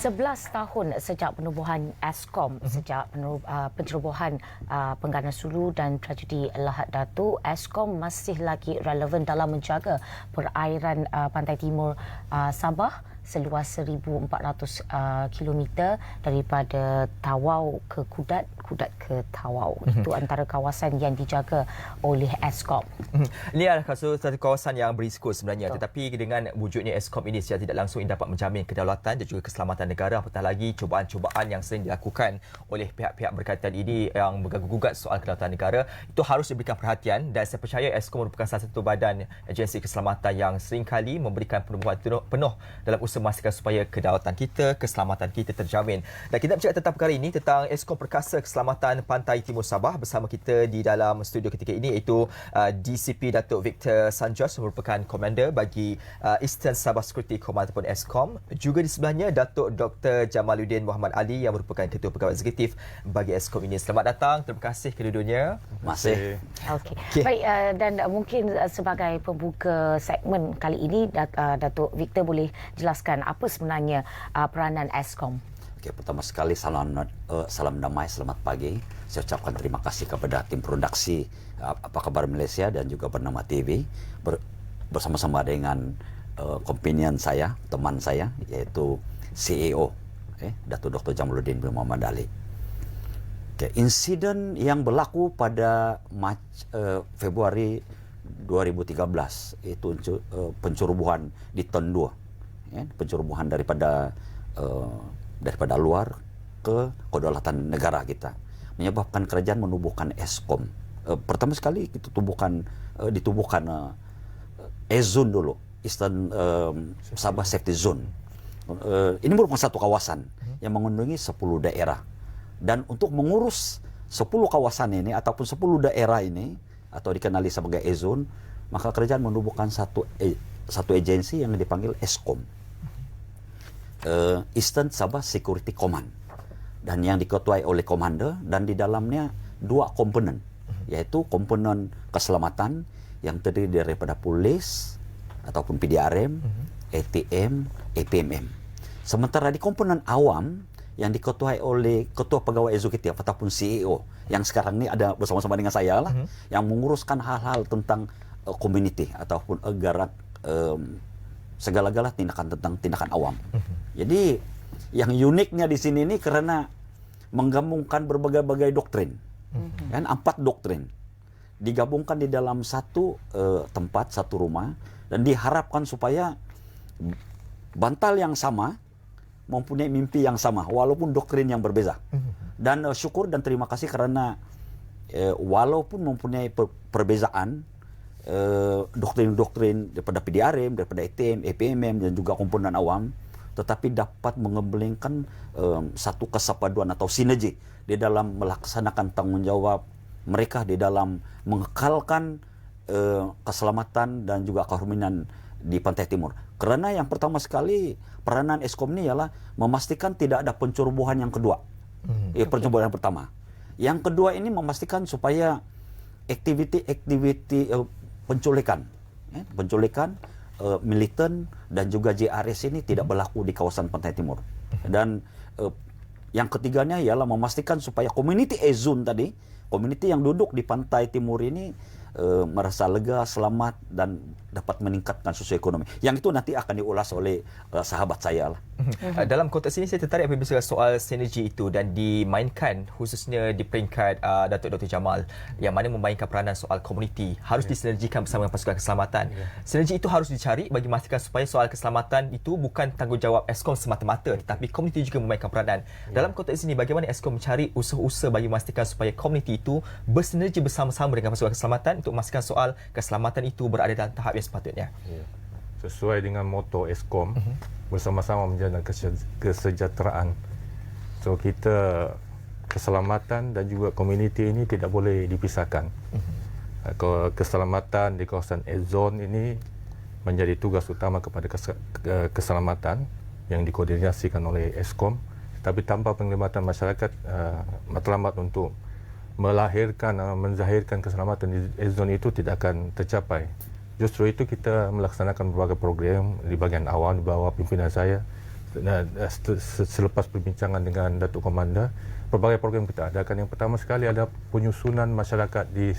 11 tahun sejak penubuhan Eskom, sejak pencerobohan Penggana Sulu dan tragedi Lahad Datu, Eskom masih lagi relevan dalam menjaga perairan pantai timur Sabah seluas 1,400 kilometer daripada Tawau ke Kudat, Kudat ke Tawau. Itu antara kawasan yang dijaga oleh Eskom. Ini adalah satu kawasan yang berisiko sebenarnya. Tetapi dengan wujudnya Eskom ini secara tidak langsung dapat menjamin kedaulatan dan juga keselamatan negara, apatah lagi cubaan-cubaan yang sering dilakukan oleh pihak-pihak berkaitan ini yang bergugat soal kedaulatan negara, itu harus diberikan perhatian. Dan saya percaya Eskom merupakan salah satu badan agensi keselamatan yang seringkali memberikan penubuhan penuh dalam usaha memastikan supaya kedaulatan kita, keselamatan kita terjamin. Dan kita bercakap tentang perkara ini, tentang Eskom Perkasa Keselamatan Pantai Timur Sabah. Bersama kita di dalam studio ketika ini iaitu DCP Datuk Victor Sanjos, merupakan komander bagi Eastern Sabah Security Command ataupun Eskom. Juga di sebelahnya Datuk Dr. Jamaluddin Muhammad Ali yang merupakan Ketua Pegawai Eksekutif bagi Eskom ini. Selamat datang. Terima kasih kedua-duanya. Masih. Okey. Baik, dan mungkin sebagai pembuka segmen kali ini, Datuk Victor boleh jelaskan apa sebenarnya peranan Eskom? Okey, pertama sekali salam damai, selamat pagi. Saya ucapkan terima kasih kepada tim produksi Apa Khabar Malaysia dan juga Bernama TV bersama-sama dengan kompanion saya, teman saya iaitu CEO Datuk Dr. Jamaluddin bin Muhammad Ali. Okay, insiden yang berlaku pada Februari 2013 itu pencerobohan di Ton 2. Pencerobohan daripada luar ke kedaulatan negara kita, menyebabkan kerajaan menubuhkan Eskom. Pertama sekali kita ditubuhkan EZON dulu, Eastern Sabah Safety Zone. Ini merupakan satu kawasan yang mengandungi 10 daerah. Dan untuk mengurus 10 kawasan ini ataupun 10 daerah ini atau dikenali sebagai EZON, maka kerajaan menubuhkan satu agensi yang dipanggil Eskom, Eastern Sabah Security Command, dan yang diketuai oleh komander, dan di dalamnya 2 komponen, yaitu komponen keselamatan yang terdiri daripada polis ataupun PDRM, ATM, APMM. Sementara di komponen awam yang diketuai oleh Ketua Pegawai Eksekutif ataupun CEO yang sekarang ini ada bersama-sama dengan saya lah, yang menguruskan hal-hal tentang community ataupun gerak segala-gala tindakan awam. Jadi yang uniknya di sini ini karena menggabungkan berbagai-bagai doktrin, kan 4 doktrin digabungkan di dalam satu tempat, satu rumah, dan diharapkan supaya bantal yang sama mempunyai mimpi yang sama walaupun doktrin yang berbeza. Dan syukur dan terima kasih karena walaupun mempunyai perbezaan doktrin daripada PDRM, daripada ATM, APMM dan juga komponen awam, tetapi dapat mengembalikan satu kesepaduan atau sinergi di dalam melaksanakan tanggungjawab mereka di dalam mengekalkan keselamatan dan juga keharmonian di Pantai Timur. Karena yang pertama sekali peranan Eskom ini ialah memastikan tidak ada pencerobohan yang kedua. Pencerobohan yang pertama. Yang kedua ini memastikan supaya aktiviti penculikan militan dan juga JRS ini tidak berlaku di kawasan Pantai Timur. Dan yang ketiganya ialah memastikan supaya community EZON tadi, community yang duduk di Pantai Timur ini merasa lega, selamat dan dapat meningkatkan sosioekonomi. Yang itu nanti akan diulas oleh sahabat saya lah. Dalam konteks ini saya tertarik apabila soal sinergi itu dan dimainkan khususnya di peringkat Datuk Dr. Jamal yang mana memainkan peranan soal komuniti harus disinergikan bersama dengan pasukan keselamatan. Sinergi itu harus dicari bagi memastikan supaya soal keselamatan itu bukan tanggungjawab Eskom semata-mata tetapi komuniti juga memainkan peranan. Dalam konteks ini bagaimana Eskom mencari usaha-usaha bagi memastikan supaya komuniti itu bersinergi bersama-sama dengan pasukan keselamatan untuk memastikan soal keselamatan itu berada dalam tahap yang sepatutnya. Sesuai dengan moto Eskom, bersama-sama menjaga kesejahteraan. So kita keselamatan dan juga komuniti ini tidak boleh dipisahkan. Keselamatan di kawasan EZON ini menjadi tugas utama kepada keselamatan yang dikoordinasikan oleh Eskom. Tapi tanpa penglibatan masyarakat, matlamat untuk menzahirkan keselamatan di EZON itu tidak akan tercapai. Justru itu kita melaksanakan berbagai program di bahagian awal di bawah pimpinan saya selepas perbincangan dengan Datuk Komander, pelbagai program kita adakan. Yang pertama sekali ada penyusunan masyarakat di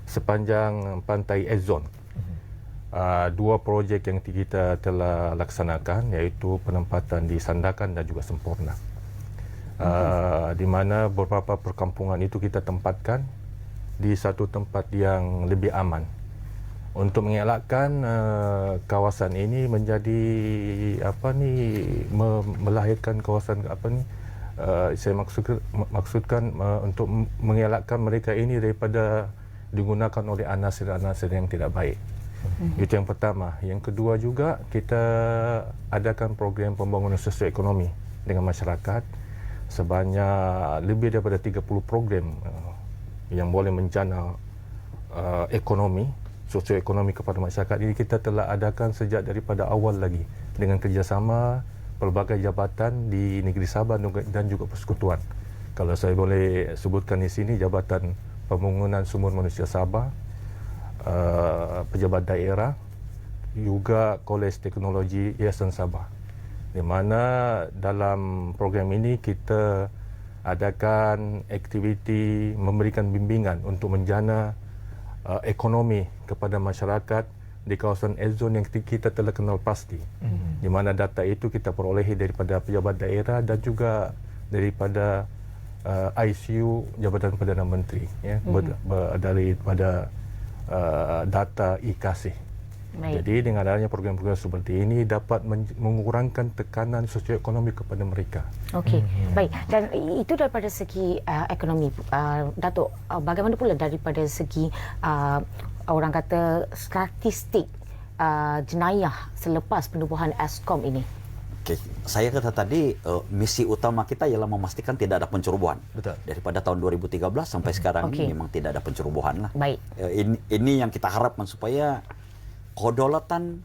sepanjang pantai Ezon. Dua projek yang kita telah laksanakan, iaitu penempatan di Sandakan dan juga Semporna. Di mana beberapa perkampungan itu kita tempatkan di satu tempat yang lebih aman untuk mengelakkan kawasan ini menjadi melahirkan kawasan saya maksudkan untuk mengelakkan mereka ini daripada digunakan oleh anasir-anasir yang tidak baik. Itu yang pertama. Yang kedua juga, kita adakan program pembangunan sosioekonomi dengan masyarakat sebanyak lebih daripada 30 program yang boleh menjana ekonomi, sosioekonomi kepada masyarakat. Ini kita telah adakan sejak daripada awal lagi dengan kerjasama pelbagai jabatan di negeri Sabah dan juga persekutuan. Kalau saya boleh sebutkan di sini, Jabatan Pembangunan Sumber Manusia Sabah, pejabat daerah, juga Kolej Teknologi Yayasan Sabah. Di mana dalam program ini kita adakan aktiviti memberikan bimbingan untuk menjana ekonomi kepada masyarakat di kawasan Ezon yang kita telah kenal pasti. Di mana data itu kita perolehi daripada pejabat daerah dan juga daripada ICU Jabatan Perdana Menteri, daripada data IKASih. Jadi dengan adanya program-program seperti ini dapat mengurangkan tekanan sosioekonomi kepada mereka. Okey, baik. Dan itu daripada segi ekonomi. Datuk, bagaimana pula daripada segi orang kata statistik jenayah selepas penubuhan Eskom ini? Okey, saya kata tadi misi utama kita ialah memastikan tidak ada pencerobohan. Betul. Daripada tahun 2013 sampai sekarang ini memang tidak ada pencerobohan lah. Baik. Ini yang kita harapkan supaya kedaulatan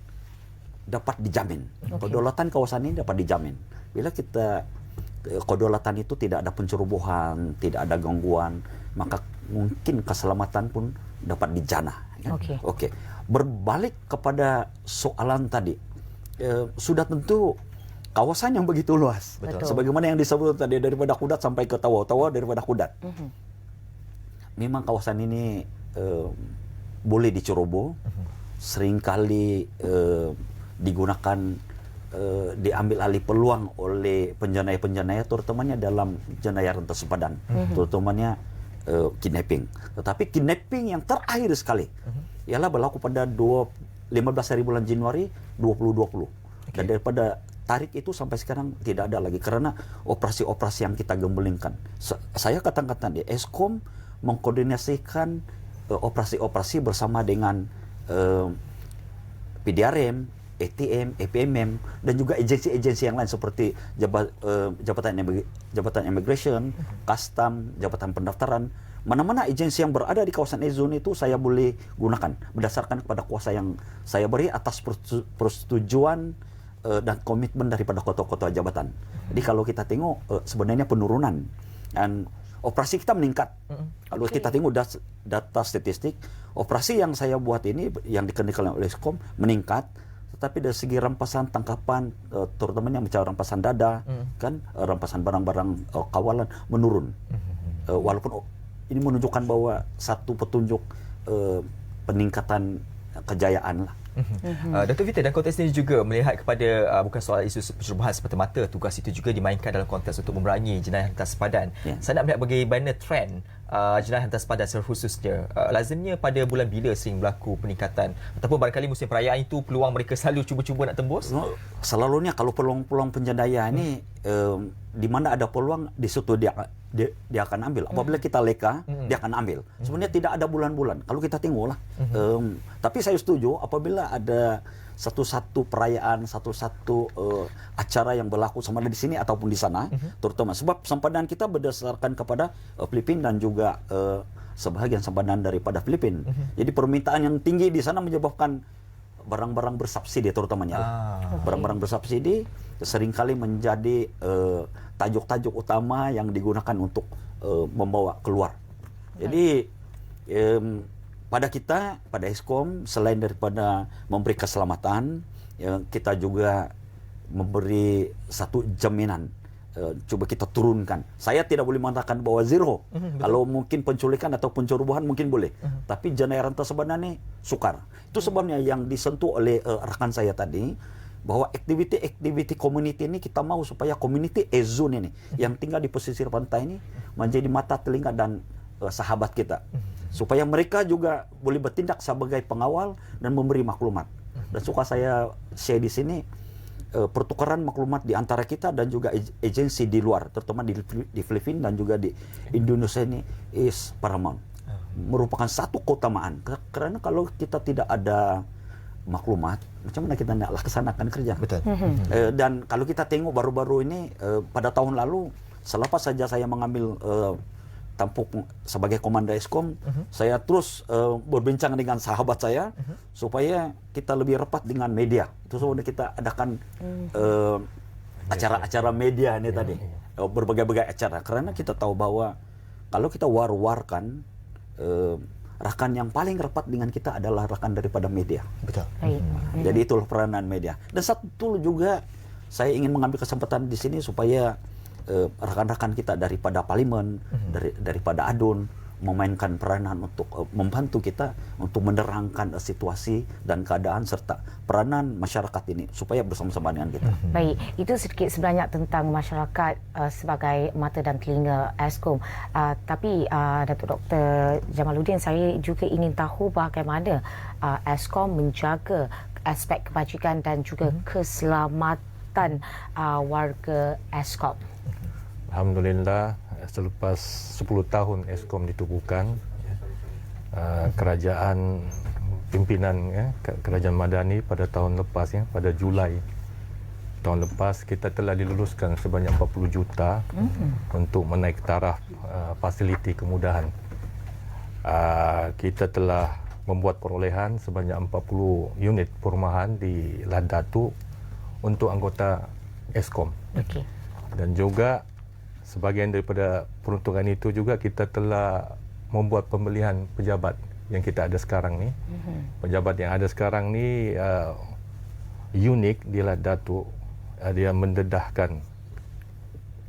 dapat dijamin. Kedaulatan kawasan ini dapat dijamin. Bila kita kedaulatan itu tidak ada pencerobohan, tidak ada gangguan, maka mungkin keselamatan pun dapat dijana. Okey. Berbalik kepada soalan tadi, sudah tentu kawasan yang begitu luas. Betul. Sebagaimana yang disebut tadi, daripada Kudat sampai ke Tawau, Tawau daripada Kudat. Memang kawasan ini boleh diceroboh. Seringkali digunakan, diambil alih peluang oleh penjenayah-penjenayah, terutamanya dalam jenayah rentas sepadan, terutamanya kidnapping. Tetapi kidnapping yang terakhir sekali ialah berlaku pada 15 hari bulan Januari 2020. Dan daripada tarik itu sampai sekarang tidak ada lagi karena operasi-operasi yang kita gembelingkan. Saya katakan di Eskom mengkoordinasikan operasi-operasi bersama dengan PDRM, ATM, APMM dan juga agensi-agensi yang lain seperti Jabatan Immigration, Custom, Jabatan Pendaftaran. Mana-mana agensi yang berada di kawasan Ezon itu saya boleh gunakan berdasarkan kepada kuasa yang saya beri atas persetujuan dan komitmen daripada ketua-ketua jabatan. Jadi kalau kita tengok sebenarnya penurunan dan operasi kita meningkat. Kalau kita tengok data statistik, operasi yang saya buat ini yang dikendalikan oleh Eskom meningkat, tetapi dari segi rampasan tangkapan, terutamanya mencari rampasan dada, kan rampasan barang-barang kawalan menurun. Walaupun ini menunjukkan bahwa satu petunjuk peningkatan kejayaan lah. Dr. Vita, dan konteks ini juga melihat kepada bukan soal isu pencerobohan semata-mata, tugas itu juga dimainkan dalam konteks untuk memerangi jenayah rentas sepadan. Saya nak melihat bagaimana trend jenayah rentas sepadan secara khususnya. Lazimnya pada bulan bila sering berlaku peningkatan ataupun barangkali musim perayaan itu peluang mereka selalu cuba-cuba nak tembus? Selalunya kalau peluang-peluang penjenayah ini di mana ada peluang di situ dia akan ambil. Apabila kita leka, dia akan ambil. Sebenarnya tidak ada bulan-bulan. Kalau kita tengoklah. Tapi saya setuju apabila ada satu-satu perayaan, satu-satu acara yang berlaku sama ada di sini ataupun di sana, terutama sebab sempadan kita berdasarkan kepada Filipina dan juga sebahagian sempadan daripada Filipina. Jadi permintaan yang tinggi di sana menyebabkan barang-barang bersubsidi terutamanya. Barang-barang bersubsidi seringkali menjadi tajuk-tajuk utama yang digunakan untuk membawa keluar. Jadi pada Eskom selain daripada memberi keselamatan, kita juga memberi satu jaminan. Coba kita turunkan. Saya tidak boleh mengatakan bahwa zero. Kalau mungkin penculikan atau pencerobohan mungkin boleh. Tapi jenayaran tersebut ini sukar. Itu sebabnya yang disentuh oleh rekan saya tadi, bahwa aktiviti community ini kita mau supaya community zone ini yang tinggal di pesisir pantai ini menjadi mata, telinga dan sahabat kita. Supaya mereka juga boleh bertindak sebagai pengawal dan memberi maklumat. Dan suka saya share di sini, pertukaran maklumat di antara kita dan juga agensi di luar, terutama di Filipina dan juga di Indonesia ini is paramount. Merupakan satu keutamaan. Karena kalau kita tidak ada maklumat, macam mana kita nak laksanakan kerja? Betul. Dan kalau kita tengok baru-baru ini, pada tahun lalu, selepas saja saya mengambil tampuk sebagai komandan Eskom, saya terus berbincang dengan sahabat saya supaya kita lebih rapat dengan media. Itu sebabnya kita adakan acara-acara media ini tadi, berbagai-bagai acara. Karena kita tahu bahwa kalau kita war-warkan, rekan yang paling rapat dengan kita adalah rekan daripada media. Betul. Jadi itulah peranan media. Dan satu juga saya ingin mengambil kesempatan di sini supaya rekan-rekan kita daripada parlimen, daripada ADUN memainkan peranan untuk membantu kita untuk menerangkan situasi dan keadaan serta peranan masyarakat ini supaya bersama-sama dengan kita. Baik, itu sedikit sebanyak tentang masyarakat sebagai mata dan telinga Eskom. Tapi Datuk Dr. Jamaluddin, saya juga ingin tahu bagaimana Eskom menjaga aspek kebajikan dan juga keselamatan warga Eskom. Alhamdulillah, selepas 10 tahun Eskom ditubuhkan, kerajaan pimpinan kerajaan Madani pada tahun lepas, pada Julai tahun lepas, kita telah diluluskan sebanyak 40 juta untuk menaik taraf fasiliti kemudahan. Kita telah membuat perolehan sebanyak 40 unit perumahan di Ladatu untuk anggota Eskom. Okey. Dan juga sebahagian daripada peruntukan itu juga kita telah membuat pembelian pejabat yang kita ada sekarang ni. Pejabat yang ada sekarang ni unik di Ladatu. Dia mendedahkan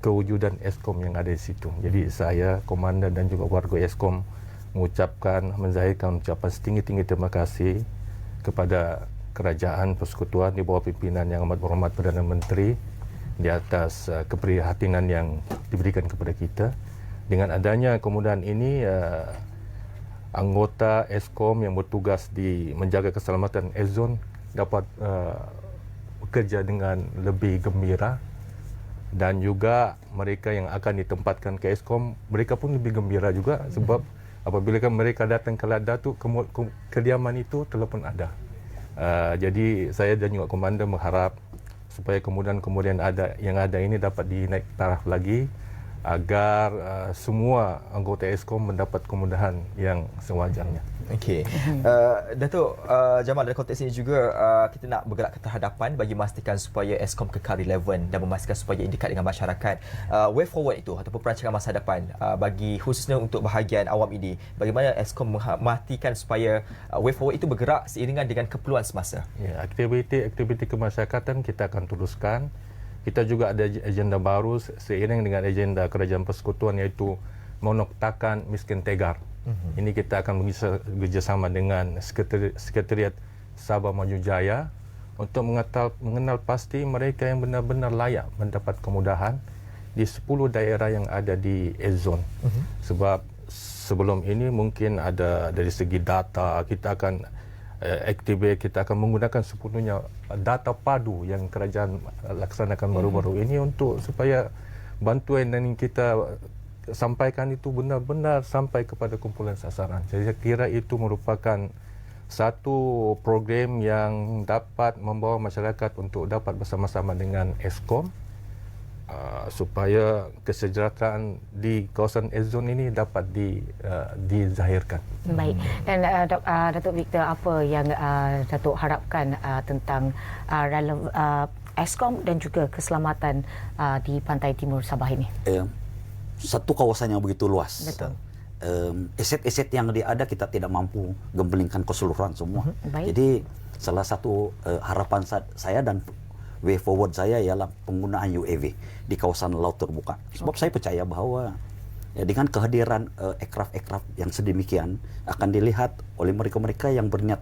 kewujudan Eskom yang ada di situ. Jadi saya, komandan dan juga warga Eskom menzahirkan ucapan setinggi-tinggi terima kasih kepada kerajaan persekutuan di bawah pimpinan Yang Amat Berhormat Perdana Menteri di atas keprihatinan yang diberikan kepada kita. Dengan adanya kemudahan ini, anggota Eskom yang bertugas di menjaga keselamatan Ezon dapat bekerja dengan lebih gembira, dan juga mereka yang akan ditempatkan ke Eskom, mereka pun lebih gembira juga sebab apabila mereka datang ke Ladatu, kediaman itu telah pun ada. Jadi saya dan juga komandan mengharap supaya kemudian yang ada ini dapat dinaik taraf lagi agar semua anggota Eskom mendapat kemudahan yang sewajarnya. Okey. Datuk Jamal, dalam konteks ini juga kita nak bergerak ke terhadapan bagi memastikan supaya Eskom kekal relevan dan memastikan supaya dekat dengan masyarakat. Way forward itu ataupun perancangan masa depan bagi khususnya untuk bahagian awam ini, bagaimana Eskom memastikan supaya way forward itu bergerak seiringan dengan keperluan semasa? Ya, aktiviti kemasyarakatan kita akan teruskan. Kita juga ada agenda baru seiring dengan agenda Kerajaan Persekutuan, iaitu menoktakan miskin tegar. Ini kita akan bekerjasama dengan Sekretariat Sabah Maju Jaya untuk mengenal pasti mereka yang benar-benar layak mendapat kemudahan di 10 daerah yang ada di Ezon. Sebab sebelum ini mungkin ada dari segi data, kita akan kita akan menggunakan sepenuhnya data padu yang kerajaan laksanakan baru-baru ini untuk supaya bantuan yang kita sampaikan itu benar-benar sampai kepada kumpulan sasaran. Jadi saya kira itu merupakan satu program yang dapat membawa masyarakat untuk dapat bersama-sama dengan Eskom supaya kesejahteraan di kawasan Ezon ini dapat dizahirkan. Baik. Dan Datuk Victor, apa yang Datuk harapkan tentang Eskom dan juga keselamatan di pantai timur Sabah ini? Satu kawasan yang begitu luas. Betul. Aset-aset yang ada kita tidak mampu gembelingkan keseluruhan semua. Baik. Jadi salah satu harapan saya dan way forward saya ialah penggunaan UAV di kawasan laut terbuka. Sebab saya percaya bahawa dengan kehadiran aircraft yang sedemikian akan dilihat oleh mereka-mereka yang berniat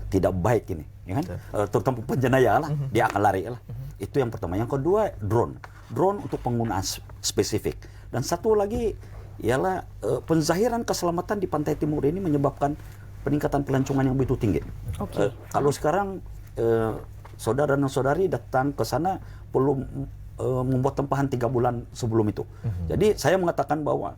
tidak baik ini, ya kan? Terutama penjenayah lah, dia akan lari lah. Itu yang pertama. Yang kedua, drone untuk penggunaan spesifik. Dan satu lagi ialah penzahiran keselamatan di pantai timur ini menyebabkan peningkatan pelancongan yang begitu tinggi. Kalau sekarang saudara dan saudari datang ke sana perlu membuat tempahan 3 bulan sebelum itu. Jadi saya mengatakan bahwa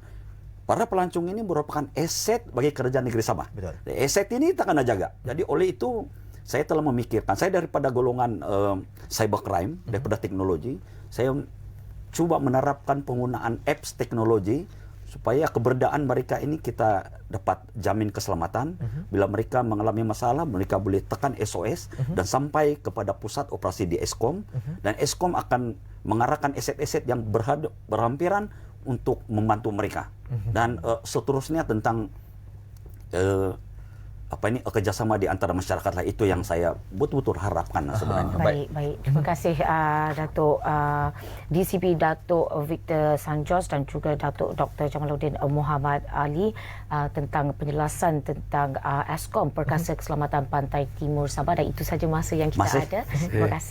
para pelancong ini merupakan aset bagi kerajaan negeri Sabah. Aset ini tak kena jaga. Jadi oleh itu saya telah memikirkan, saya daripada golongan cybercrime, daripada teknologi, saya coba menerapkan penggunaan apps teknologi supaya keberadaan mereka ini kita dapat jamin keselamatan. Bila mereka mengalami masalah, mereka boleh tekan SOS dan sampai kepada pusat operasi di Eskom. Dan Eskom akan mengarahkan aset-aset yang berhampiran untuk membantu mereka. Dan seterusnya tentang kerjasama di antara masyarakat lah, itu yang saya betul-betul harapkan sebenarnya. Baik. Terima kasih Datuk DCP Datuk Victor Sanjos dan juga Datuk Dr. Jamaluddin Muhammad Ali tentang penjelasan tentang Eskom Perkasa Keselamatan Pantai Timur Sabah. Dan itu saja masa yang kita ada. Terima kasih.